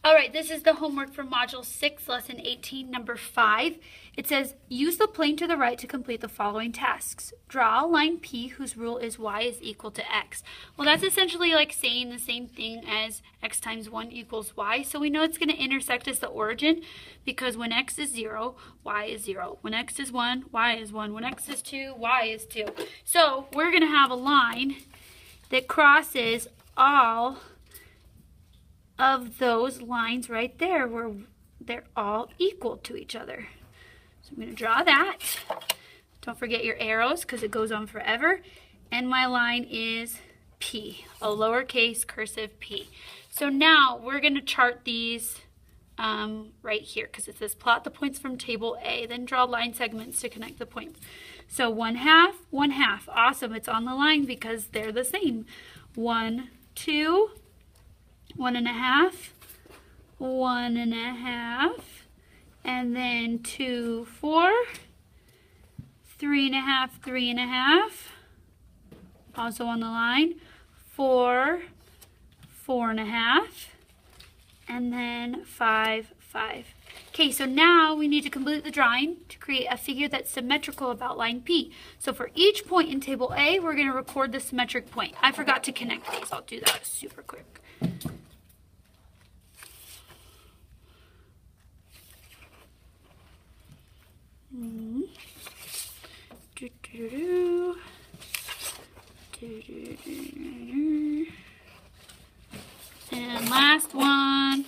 All right, this is the homework for Module 6, Lesson 18, number 5. It says, use the plane to the right to complete the following tasks. Draw a line P whose rule is y is equal to x. Well, that's essentially like saying the same thing as x times 1 equals y. So we know it's going to intersect as the origin because when x is 0, y is 0. When x is 1, y is 1. When x is 2, y is 2. So we're going to have a line that crosses all of those lines right there where they're all equal to each other. So I'm going to draw that. Don't forget your arrows because it goes on forever. And my line is P, a lowercase cursive p. So now we're going to chart these right here because it says plot the points from table A, then draw line segments to connect the points. So 1/2, 1/2. Awesome, it's on the line because they're the same. 1, 2, 1.5, 1.5, and then 2, 4, 3.5, 3.5, also on the line, 4, 4.5, and then 5, 5. Okay, so now we need to complete the drawing to create a figure that's symmetrical about line P. So for each point in table A, we're going to record the symmetric point. I forgot to connect these. I'll do that super quick. And last one.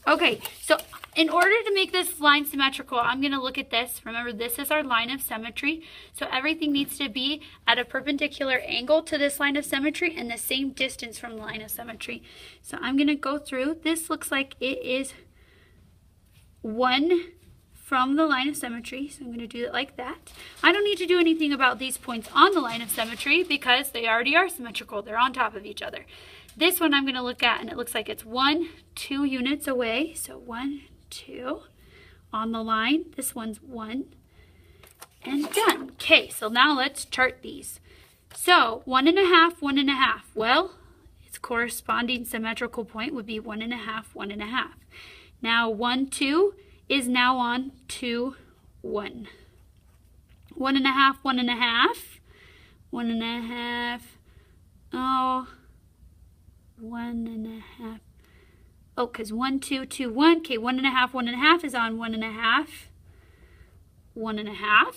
Okay, so in order to make this line symmetrical, I'm going to look at this. Remember, this is our line of symmetry. So everything needs to be at a perpendicular angle to this line of symmetry and the same distance from the line of symmetry. So I'm going to go through. This looks like it is 1 from the line of symmetry. So I'm going to do it like that. I don't need to do anything about these points on the line of symmetry because they already are symmetrical. They're on top of each other. This one I'm going to look at, and it looks like it's 1, 2 units away. So 1, 2 on the line. This one's 1 and done. Okay, so now let's chart these. So 1.5, 1.5. Well, its corresponding symmetrical point would be 1.5, 1.5. Now 1, 2 is now on 2, 1. 1.5, 1.5. 1.5. Oh, 1.5. Oh, because 1, 2, 2, 1. Okay, 1.5, 1.5 is on 1.5. 1.5.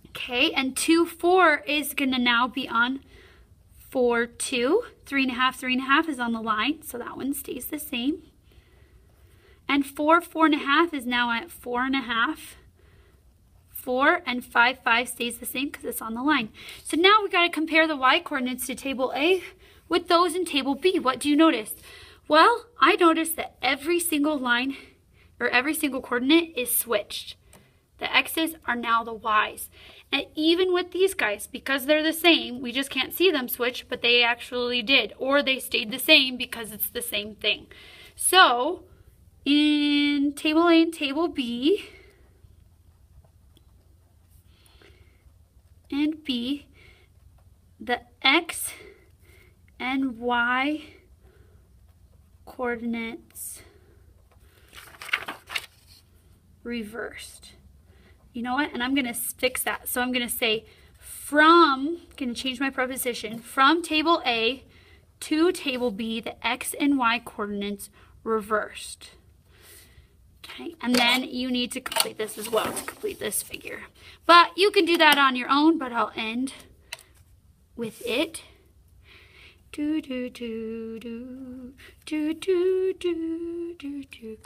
Okay, and 2, 4 is going to now be on 4, 2. 3.5, 3.5 is on the line, so that one stays the same. And 4, 4.5 is now at 4.5. 4 and 5, 5 stays the same because it's on the line. So now we got to compare the y coordinates to table A with those in table B. What do you notice? Well, I noticed that every single line or every single coordinate is switched. The x's are now the y's. And even with these guys, because they're the same, we just can't see them switch, but they actually did. Or they stayed the same because it's the same thing. So in table A and table B and B, the x and y coordinates reversed. You know what? And I'm going to fix that. So I'm going to say going to change my preposition, from table A to table B, the x and y coordinates reversed. Okay, and then you need to complete this as well to complete this figure. But you can do that on your own, but I'll end with it. Do do do do do do do do do.